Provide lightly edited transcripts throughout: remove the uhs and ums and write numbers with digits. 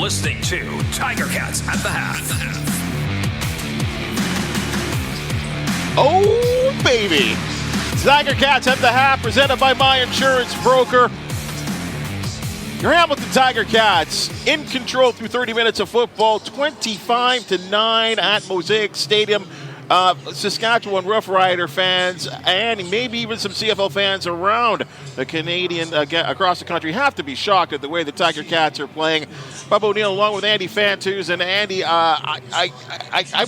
listening to Tiger Cats at the Half. Oh, baby. Tiger Cats at the Half, presented by My Insurance Broker. Your Hamilton Tiger Cats in control through 30 minutes of football, 25-9 at Mosaic Stadium. Saskatchewan Roughrider fans and maybe even some CFL fans around the Canadian, across the country, have to be shocked at the way the Tiger Cats are playing. Bubba O'Neil along with Andy Fantuz. And Andy, I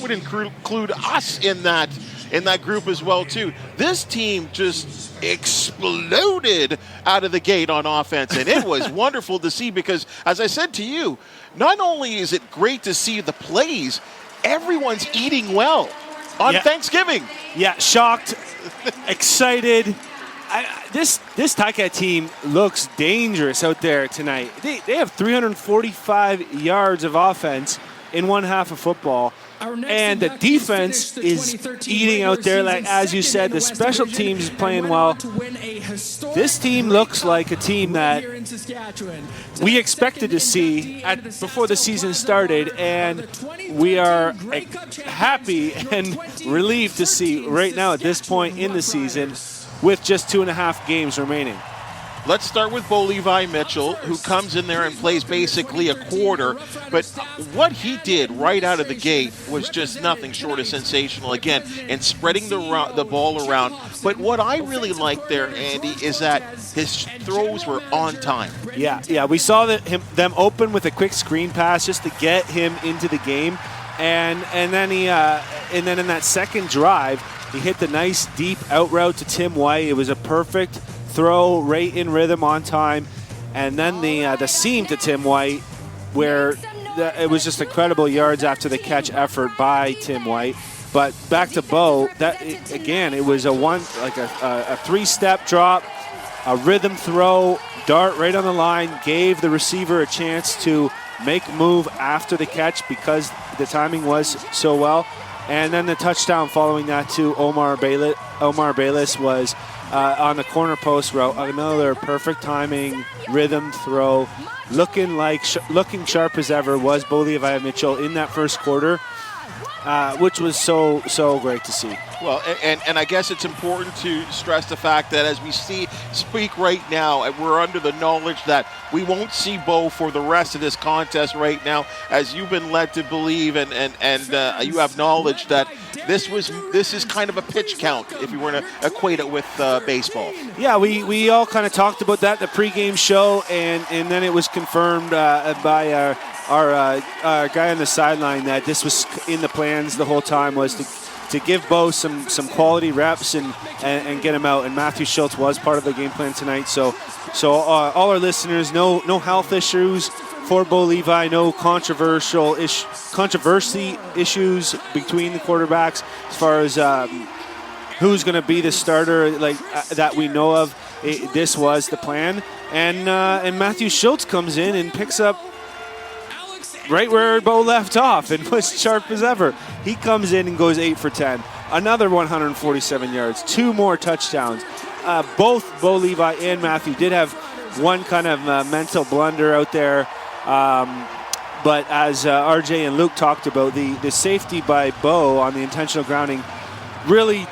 would include us in that group as well, too. This team just exploded out of the gate on offense, and it was wonderful to see because, as I said to you, not only is it great to see the plays, everyone's eating well on Thanksgiving. Yeah, shocked, excited. This Tiger team looks dangerous out there tonight. They have 345 yards of offense in one half of football. And the defense is eating out there, like as you said. The special teams is playing well. This team looks like a team that we expected to see before the season started, and we are happy and relieved to see right now at this point in the season with just 2.5 games remaining. Let's start with Bo Levi Mitchell, who comes in there and plays basically a quarter. But what he did right out of the gate was just nothing short of sensational, again, and spreading the ball around. But what I really like there, Andy, is that his throws were on time. Yeah, we saw them open with a quick screen pass just to get him into the game. And then in that second drive, he hit the nice deep out route to Tim White. It was a perfect throw, right in rhythm, on time, and then the seam to Tim White, where it was just incredible yards after the catch effort by Tim White. But back to Bo, it was a three-step drop, a rhythm throw, dart right on the line, gave the receiver a chance to make a move after the catch because the timing was so well, and then the touchdown following that to Omar Bayless was on the corner post route, another perfect timing rhythm throw, looking sharp as ever was Bo Levi Mitchell in that first quarter, which was so great to see. Well, and I guess it's important to stress the fact that as we speak right now, we're under the knowledge that we won't see Bo for the rest of this contest right now, as you've been led to believe, and you have knowledge that this is kind of a pitch count if you were to equate it with baseball. Yeah, we all kind of talked about that in the pregame show, and then it was confirmed by our guy on the sideline that this was in the plans the whole time, was to give Bo some quality reps and get him out. And Matthew Schultz was part of the game plan tonight. So all our listeners, no health issues for Bo Levi, no controversy issues between the quarterbacks as far as who's going to be the starter that we know of. This was the plan. And Matthew Schultz comes in and picks up right where Bo left off and was sharp as ever. He comes in and goes 8 for 10. Another 147 yards, 2 more touchdowns. Both Bo Levi and Matthew did have one kind of mental blunder out there. But as RJ and Luke talked about, the safety by Bo on the intentional grounding really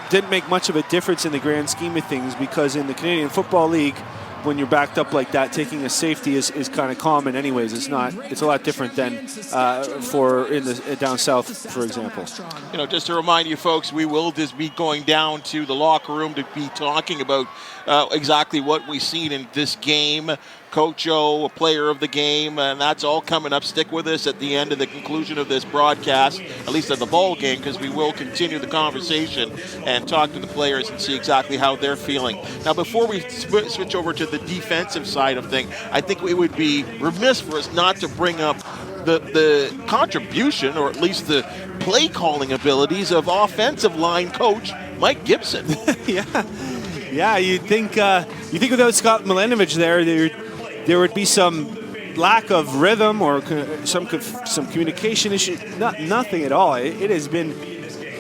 didn't make much of a difference in the grand scheme of things, because in the Canadian Football League, when you're backed up like that, taking a safety is kind of common anyways. It's a lot different than down south, for example. Just to remind you folks, we will just be going down to the locker room to be talking about exactly what we've seen in this game. Coach O, a player of the game, and that's all coming up. Stick with us at the end of the conclusion of this broadcast, at least of the ball game, because we will continue the conversation and talk to the players and see exactly how they're feeling. Now, before we switch over to the defensive side of things, I think it would be remiss for us not to bring up the contribution, or at least the play calling abilities of offensive line coach Mike Gibson. Yeah. You'd think without Scott Milanovic there would be some lack of rhythm or some communication issue. Nothing at all. It has been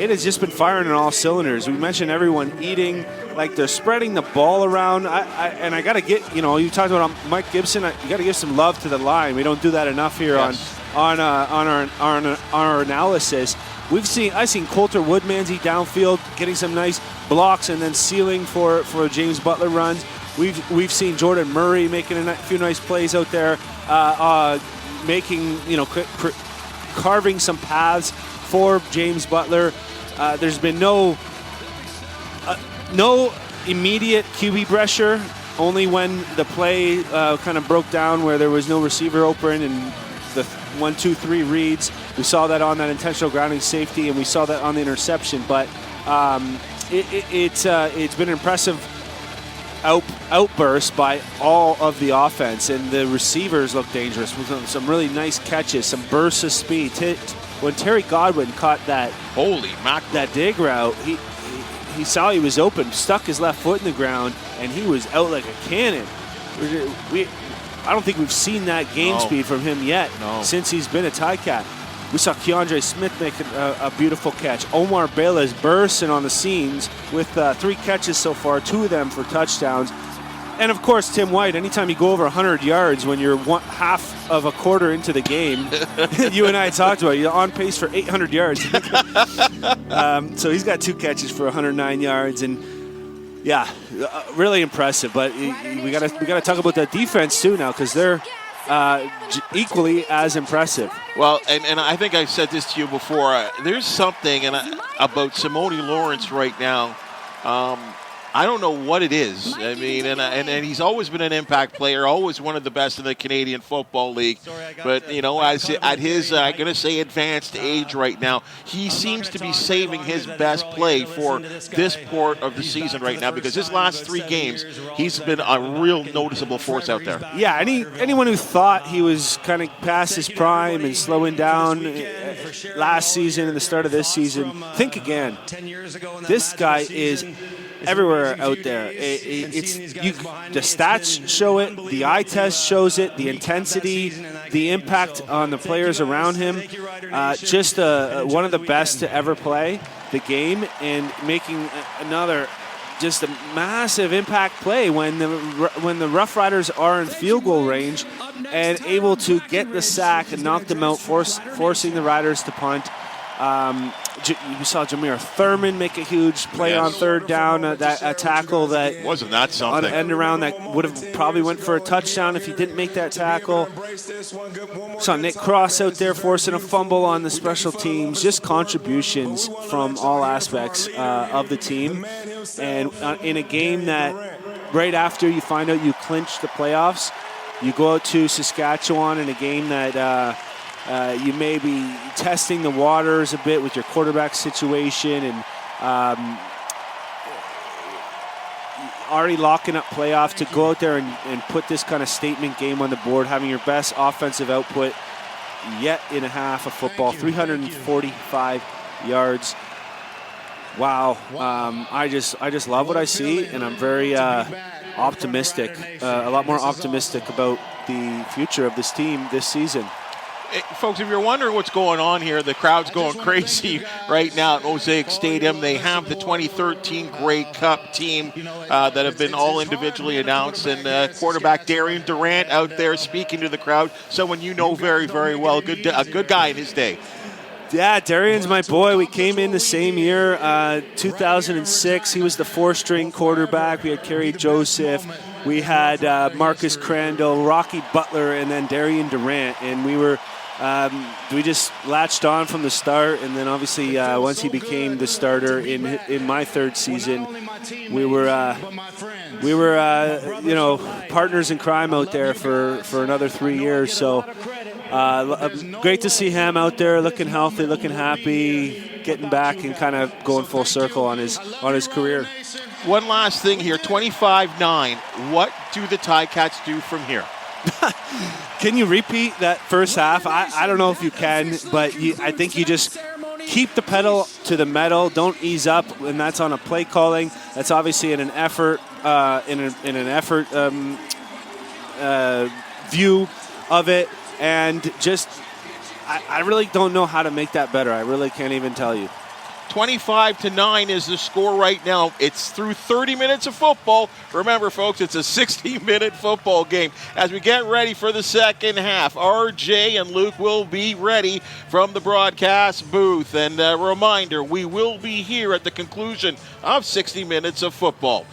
it has just been firing on all cylinders. We mentioned everyone eating, like they're spreading the ball around. I got to get, you talked about Mike Gibson. You got to give some love to the line. We don't do that enough here on our analysis. I've seen Coulter Woodmansey downfield getting some nice blocks and then sealing for James Butler runs. We've seen Jordan Murray making a few nice plays out there, making carving some paths for James Butler. There's been no immediate QB pressure, only when the play kind of broke down where there was no receiver open and the 1, 2, 3 reads. We saw that on that intentional grounding safety, and we saw that on the interception. But it's been an impressive outburst by all of the offense, and the receivers look dangerous with some really nice catches, some bursts of speed. When Terry Godwin caught that dig route, he saw he was open, stuck his left foot in the ground, and he was out like a cannon. I don't think we've seen that game speed from him yet since he's been a Ticat. We saw Keandre Smith make a beautiful catch. Omar Bayless bursting on the scenes with 3 catches so far, 2 of them for touchdowns. And, of course, Tim White, anytime you go over 100 yards when you're half of a quarter into the game, you and I talked about it, you're on pace for 800 yards. So he's got 2 catches for 109 yards. And, yeah, really impressive. But we got to talk about that defense, too, now, because they're equally as impressive. Well, and I think I said this to you before. There's something about Simone Lawrence right now. I don't know what it is. I mean, and he's always been an impact player, always one of the best in the Canadian Football League. But, at his, I'm going to say advanced age right now, he seems to be saving his best play for this part of the season right now, because his last 3 games, he's been a real noticeable force out there. Yeah, anyone who thought he was kind of past his prime and slowing down last season and the start of this season, think again. This guy is everywhere out there. The stats show it, the eye test shows it, the intensity, the impact on the players around him. Just one of the best to ever play the game, and making another just a massive impact play when the Rough Riders are in field goal range and able to get the sack and knock them out, forcing the Riders to punt. You saw Jameer Thurman make a huge play on 3rd down, a tackle that wasn't that something on an end around that would have probably went for a touchdown if he didn't make that tackle. Saw Nick Cross out there forcing a fumble on the special teams. Just contributions from all aspects of the team, and in a game that right after you find out you clinch the playoffs, you go out to Saskatchewan in a game that you may be testing the waters a bit with your quarterback situation, and already locking up playoffs, to go out there and put this kind of statement game on the board, having your best offensive output yet in a half of football, 345 yards. Wow. I just love what I see, and I'm very optimistic, a lot more optimistic about the future of this team this season. Folks, if you're wondering what's going on here, the crowd's going crazy right now at Mosaic Stadium. They have the 2013 Grey Cup team that have been all individually announced, and quarterback Darian Durant out there speaking to the crowd, someone you know very, very well, a good guy in his day. Yeah, Darian's my boy. We came in the same year, 2006. He was the 4th-string quarterback. We had Kerry Joseph. We had Marcus Crandall, Rocky Butler, and then Darian Durant. And we just latched on from the start. And then obviously once he became the starter in my 3rd season, we were partners in crime out there for another 3 years. So great to see him out there looking healthy, looking happy, getting back and kind of going full circle on his career. One last thing here, 25-9. What do the Ticats do from here? Can you repeat that first half? I don't know if you can, but I think you just keep the pedal to the metal. Don't ease up, and that's on a play calling. That's obviously in an effort view of it, and just I really don't know how to make that better. I really can't even tell you. 25-9 is the score right now. It's through 30 minutes of football. Remember, folks, it's a 60-minute football game. As we get ready for the second half, RJ and Luke will be ready from the broadcast booth. And a reminder, we will be here at the conclusion of 60 minutes of football.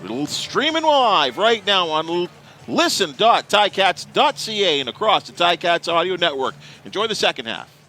We're streaming live right now on listen.ticats.ca and across the Ticats audio network. Enjoy the second half.